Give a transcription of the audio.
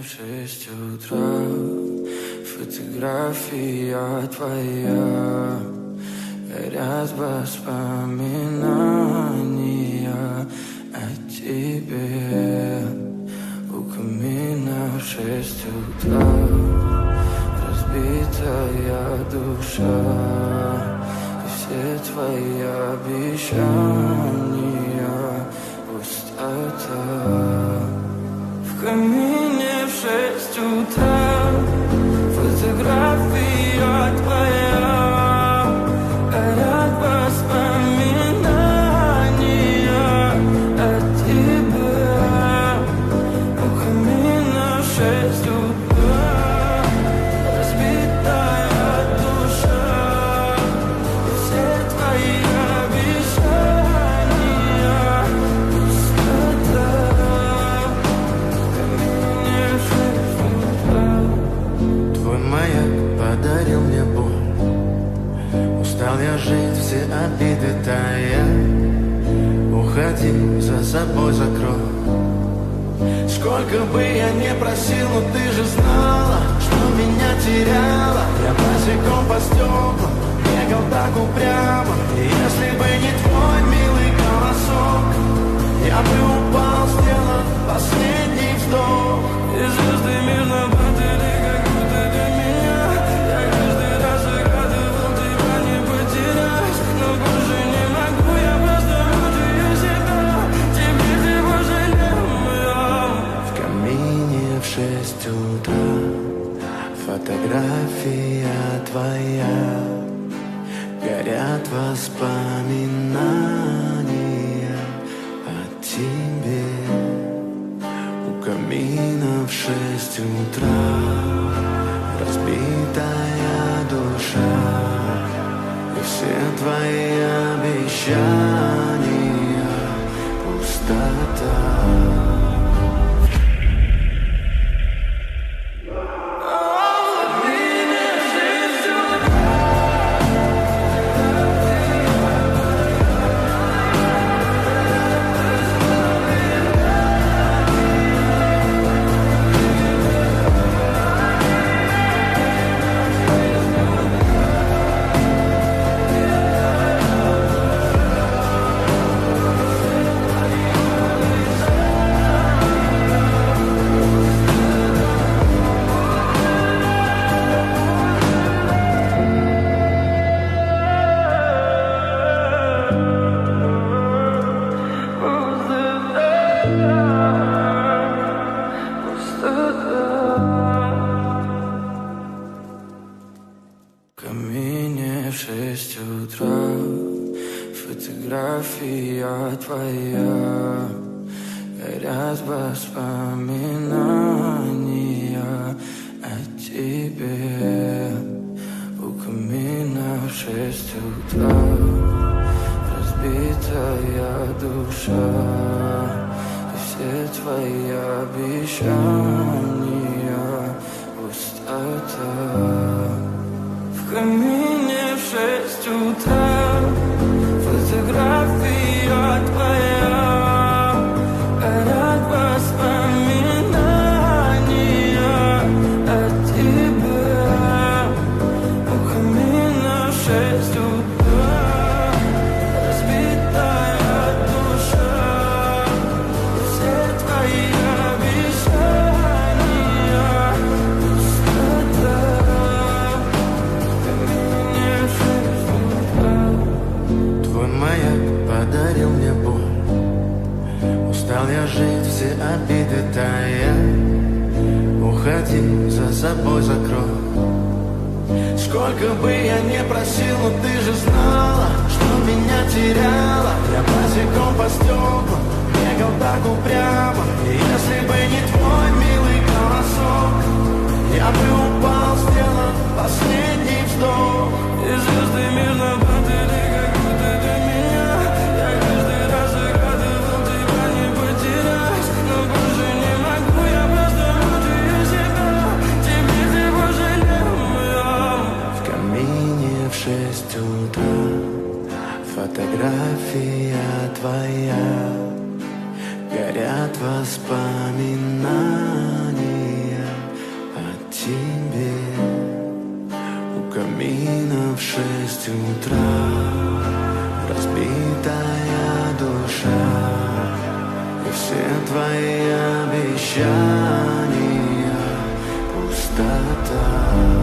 6 утра, фотография твоя, горят воспоминания о тебе. У камина в 6 утра, разбитая душа, и все твои обещания пустота. В камине в 6 утра, фотография твоя, горят воспоминания о тебе. У камина в 6 утра, разбитая душа, и все твои обещания пустота. Твой маяк подарил мне боль, устал я жить, все обиды тая. Уходи, за собой закрой. Сколько бы я не просил, но ты же знала, что меня теряла. Я босиком по стеклам бегал так упрямо, и если бы не твой милый голосок, я бы упал, сделав последний вдох. И звезды мирно падали, как будто для меня. Я каждый раз загадывал тебя не потерять, но больше не могу, я просто мучаю себя. Теперь ты больше не моя. В камине в 6 утра, фотография твоя, горят воспоминания о тебе. У камина в 6 утра, разбитая душа, и все твои обещания пустота. В камине в 6 утра, фотография твоя, горят воспоминания о тебе. У камина в 6 утра, разбитая душа, и все твои обещания пустота. В камине в 6 утра, фотография твоя, горят воспоминания о тебе. У камина в 6 утра, разбитая душа, и все твои обещания пустота. Твой маяк подарил мне боль, устал я жить, все обиды тая. Уходи, за собой закрой. Сколько бы я не просил, но ты же знала, что меня теряла. Я босиком по стеклам бегал так упрямо, и если бы не твой милый голосок, я бы упал, сделав последний вдох. И звезды мирно падали, как будто для меня. Я каждый раз загадывал тебя не потерять, но больше не могу, я просто мучаю себя. Теперь ты больше не моя. В камине в 6 утра, фотография твоя, горят воспоминания прощания пустота.